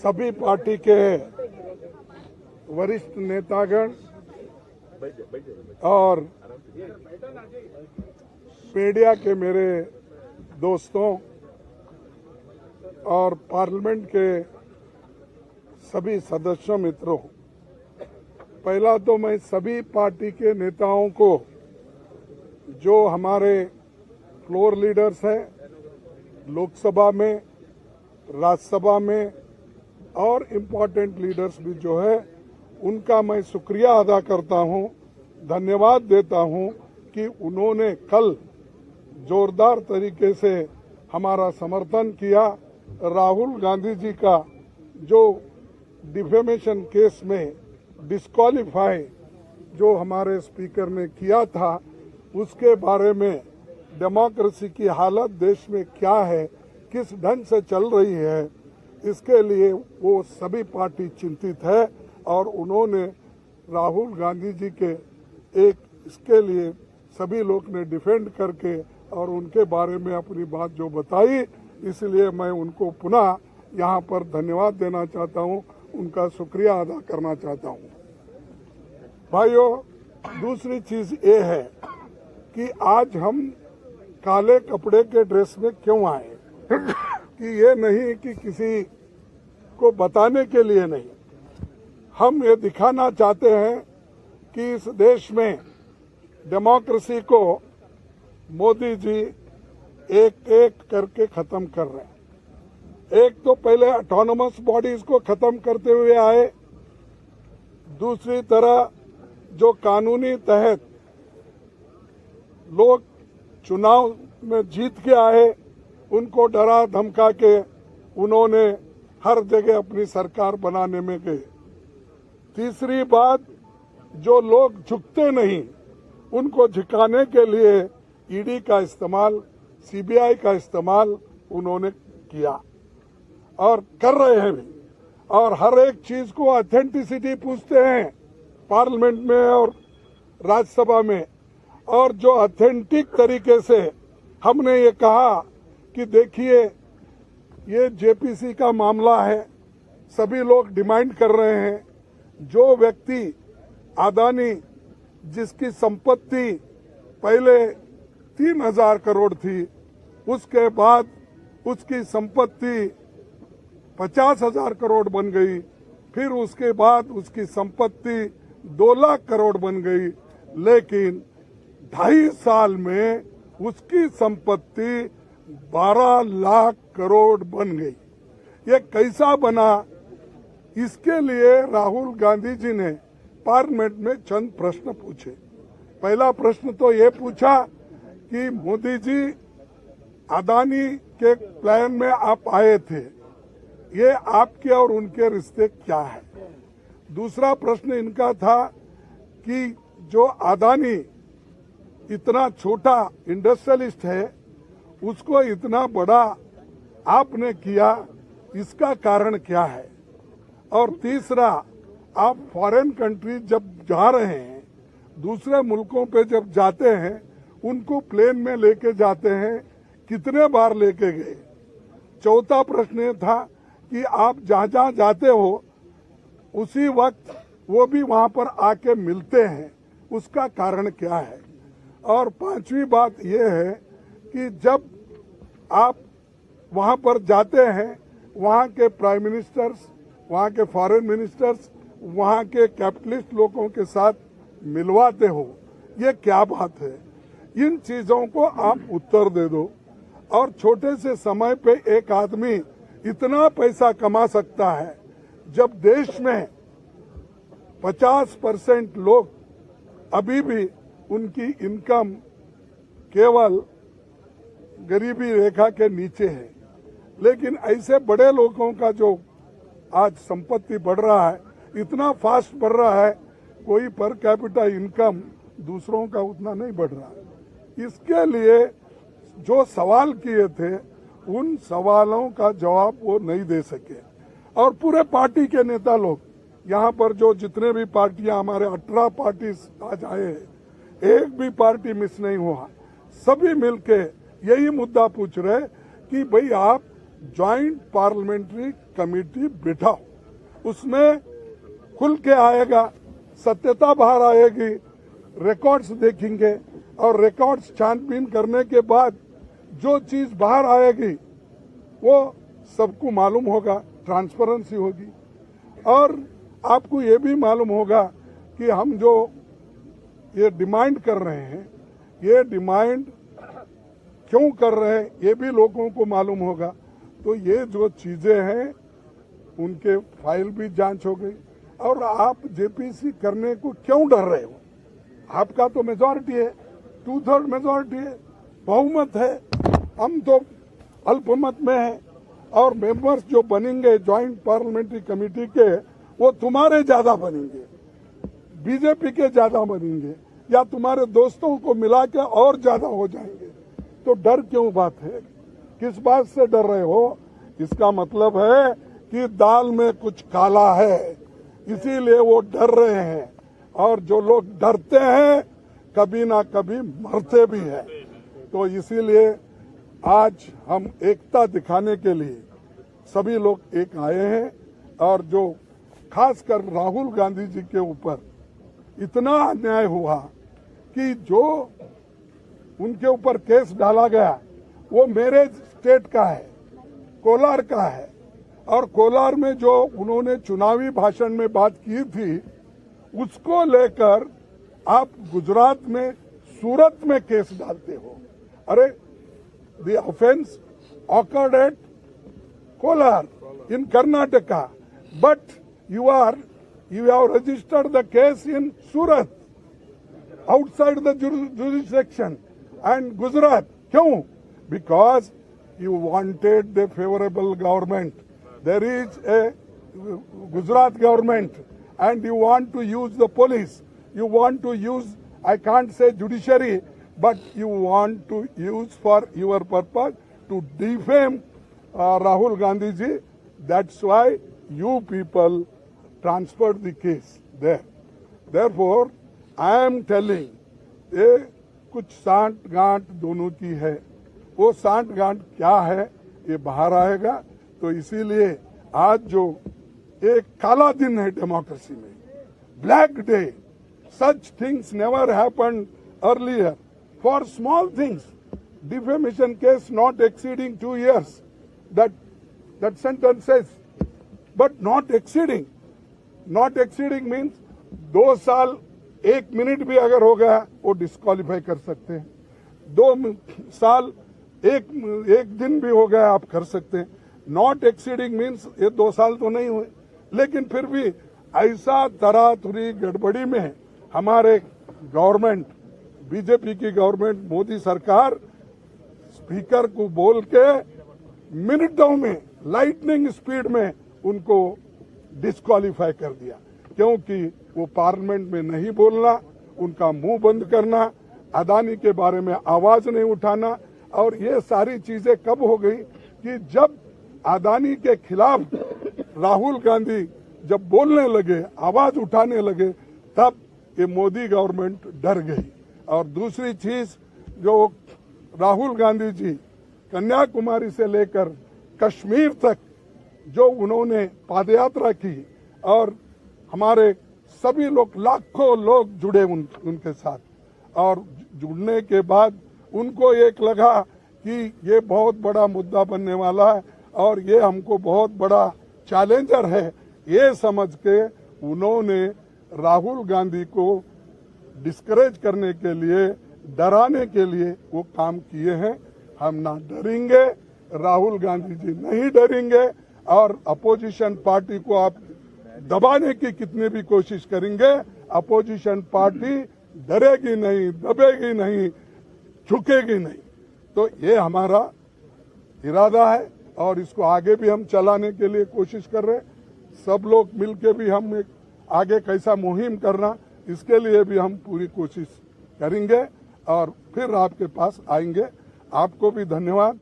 सभी पार्टी के वरिष्ठ नेतागण और मीडिया के मेरे दोस्तों और पार्लियामेंट के सभी सदस्यों मित्रों, पहला तो मैं सभी पार्टी के नेताओं को, जो हमारे फ्लोर लीडर्स हैं लोकसभा में, राज्यसभा में और इम्पोर्टेंट लीडर्स भी जो है, उनका मैं शुक्रिया अदा करता हूं, धन्यवाद देता हूं कि उन्होंने कल जोरदार तरीके से हमारा समर्थन किया। राहुल गांधी जी का जो डिफेमेशन केस में डिस्क्वालीफाई जो हमारे स्पीकर ने किया था, उसके बारे में डेमोक्रेसी की हालत देश में क्या है, किस ढंग से चल रही है, इसके लिए वो सभी पार्टी चिंतित है और उन्होंने राहुल गांधी जी के इसके लिए सभी लोग ने डिफेंड करके और उनके बारे में अपनी बात जो बताई, इसलिए मैं उनको पुनः यहाँ पर धन्यवाद देना चाहता हूँ, उनका शुक्रिया अदा करना चाहता हूँ। भाइयों, दूसरी चीज ये है कि आज हम काले कपड़े के ड्रेस में क्यों आए कि ये नहीं कि किसी को बताने के लिए नहीं, हम ये दिखाना चाहते हैं कि इस देश में डेमोक्रेसी को मोदी जी एक एक करके खत्म कर रहे हैं। एक तो पहले ऑटोनोमस बॉडीज को खत्म करते हुए आए, दूसरी तरह जो कानूनी तहत लोग चुनाव में जीत के आए, उनको डरा धमका के उन्होंने हर जगह अपनी सरकार बनाने में गए। तीसरी बात, जो लोग झुकते नहीं, उनको झुकाने के लिए ईडी का इस्तेमाल, सीबीआई का इस्तेमाल उन्होंने किया और कर रहे हैं भी, और हर एक चीज को ऑथेंटिसिटी पूछते हैं पार्लियामेंट में और राज्यसभा में। और जो ऑथेंटिक तरीके से हमने ये कहा कि देखिए, ये जेपीसी का मामला है, सभी लोग डिमांड कर रहे हैं, जो व्यक्ति अदानी जिसकी संपत्ति पहले 3,000 करोड़ थी, उसके बाद उसकी संपत्ति 50,000 करोड़ बन गई, फिर उसके बाद उसकी संपत्ति 2 लाख करोड़ बन गई, लेकिन 2.5 साल में उसकी संपत्ति 12 लाख करोड़ बन गई। ये कैसा बना? इसके लिए राहुल गांधी जी ने पार्लियामेंट में चंद प्रश्न पूछे। पहला प्रश्न तो ये पूछा कि मोदी जी, अदानी के प्लान में आप आए थे, ये आपके और उनके रिश्ते क्या है? दूसरा प्रश्न इनका था कि जो अदानी इतना छोटा इंडस्ट्रियलिस्ट है, उसको इतना बड़ा आपने किया, इसका कारण क्या है? और तीसरा, आप फॉरेन कंट्री जब जा रहे हैं, दूसरे मुल्कों पे जब जाते हैं, उनको प्लेन में लेके जाते हैं, कितने बार लेके गए? चौथा प्रश्न ये था कि आप जहाँ जहाँ जाते हो, उसी वक्त वो भी वहाँ पर आके मिलते हैं, उसका कारण क्या है? और पांचवी बात ये है कि जब आप वहाँ पर जाते हैं, वहाँ के प्राइम मिनिस्टर्स, वहाँ के फॉरेन मिनिस्टर्स, वहाँ के कैपिटलिस्ट लोगों के साथ मिलवाते हो, ये क्या बात है? इन चीजों को आप उत्तर दे दो। और छोटे से समय पे एक आदमी इतना पैसा कमा सकता है, जब देश में 50% लोग अभी भी उनकी इनकम केवल गरीबी रेखा के नीचे है। लेकिन ऐसे बड़े लोगों का जो आज संपत्ति बढ़ रहा है, इतना फास्ट बढ़ रहा है, कोई पर कैपिटा इनकम दूसरों का उतना नहीं बढ़ रहा है। इसके लिए जो सवाल किए थे, उन सवालों का जवाब वो नहीं दे सके। और पूरे पार्टी के नेता लोग, यहाँ पर जो जितने भी पार्टियां, हमारे 18 पार्टी आज आए हैं, एक भी पार्टी मिस नहीं हुआ, सभी मिलके यही मुद्दा पूछ रहे कि भाई आप ज्वाइंट पार्लियामेंट्री कमेटी बिठाओ, उसमें खुल के आएगा, सत्यता बाहर आएगी, रिकॉर्ड्स देखेंगे और रिकॉर्ड्स छानबीन करने के बाद जो चीज बाहर आएगी वो सबको मालूम होगा, ट्रांसपेरेंसी होगी। और आपको ये भी मालूम होगा कि हम जो ये डिमांड कर रहे हैं, ये डिमांड क्यों कर रहे हैं, ये भी लोगों को मालूम होगा। तो ये जो चीजें हैं उनके फाइल भी जांच हो गई। और आप जेपीसी करने को क्यों डर रहे हो? आपका तो मेजॉरिटी है, 2/3 मेजॉरिटी है, बहुमत है। हम तो अल्पमत में हैं और मेंबर्स जो बनेंगे ज्वाइंट पार्लियामेंट्री कमेटी के वो तुम्हारे ज्यादा बनेंगे, बीजेपी के ज्यादा बनेंगे या तुम्हारे दोस्तों को मिला के और ज्यादा हो जाएंगे। तो डर क्यों बात है? किस बात से डर रहे हो? इसका मतलब है कि दाल में कुछ काला है, इसीलिए वो डर रहे हैं। और जो लोग डरते हैं कभी ना कभी मरते भी हैं। तो इसीलिए आज हम एकता दिखाने के लिए सभी लोग एक आए हैं। और जो खासकर राहुल गांधी जी के ऊपर इतना अन्याय हुआ कि जो उनके ऊपर केस डाला गया वो मेरे स्टेट का है, कोलार का है। और कोलार में जो उन्होंने चुनावी भाषण में बात की थी उसको लेकर आप गुजरात में, सूरत में केस डालते हो। अरे the offence occurred at Kolar in Karnataka, but you have registered the case in Surat, outside the jurisdiction, and Gujarat. क्यों? Because you wanted the favorable government. There is a Gujarat government and you want to use the police. You want to use, I can't say judiciary, but you want to use for your purpose to defame Rahul Gandhi ji. That's why you people transferred the case there. Therefore, I am telling, ये कुछ सांठ गांठ दोनों की है। वो सांठ गांठ क्या है ये बाहर आएगा। तो इसीलिए आज जो एक काला दिन है डेमोक्रेसी में, black day, such things never happened earlier for small things, defamation case not exceeding 2 years, that sentence says, but not exceeding. Not exceeding means 2 साल 1 मिनट भी अगर हो गया वो डिस्क्वालीफाई कर सकते हैं। 2 साल 1 दिन भी हो गया आप कर सकते हैं। नॉट एक्सीडिंग मीन्स ये 2 साल तो नहीं हुए, लेकिन फिर भी ऐसा तरातुरी गड़बड़ी में हमारे गवर्नमेंट, बीजेपी की गवर्नमेंट, मोदी सरकार स्पीकर को बोल के मिनटों में, लाइटनिंग स्पीड में उनको डिस्क्वालीफाई कर दिया। क्योंकि वो पार्लियामेंट में नहीं बोलना, उनका मुंह बंद करना, अदानी के बारे में आवाज नहीं उठाना। और ये सारी चीजें कब हो गई कि जब अदानी के खिलाफ राहुल गांधी जब बोलने लगे, आवाज उठाने लगे, तब ये मोदी गवर्नमेंट डर गई। और दूसरी चीज, जो राहुल गांधी जी कन्याकुमारी से लेकर कश्मीर तक जो उन्होंने पादयात्रा की और हमारे सभी लोग, लाखों लोग जुड़े उनके साथ। और जुड़ने के बाद उनको एक लगा कि ये बहुत बड़ा मुद्दा बनने वाला है और ये हमको बहुत बड़ा चैलेंजर है। ये समझ के उन्होंने राहुल गांधी को डिस्करेज करने के लिए, डराने के लिए वो काम किए हैं। हम ना डरेंगे, राहुल गांधी जी नहीं डरेंगे। और अपोजिशन पार्टी को आप दबाने की कितनी भी कोशिश करेंगे, अपोजिशन पार्टी डरेगी नहीं, दबेगी नहीं, झुकेगी नहीं। तो ये हमारा इरादा है और इसको आगे भी हम चलाने के लिए कोशिश कर रहे हैं। सब लोग मिलके भी हम एक आगे कैसा मुहिम करना, इसके लिए भी हम पूरी कोशिश करेंगे और फिर आपके पास आएंगे। आपको भी धन्यवाद।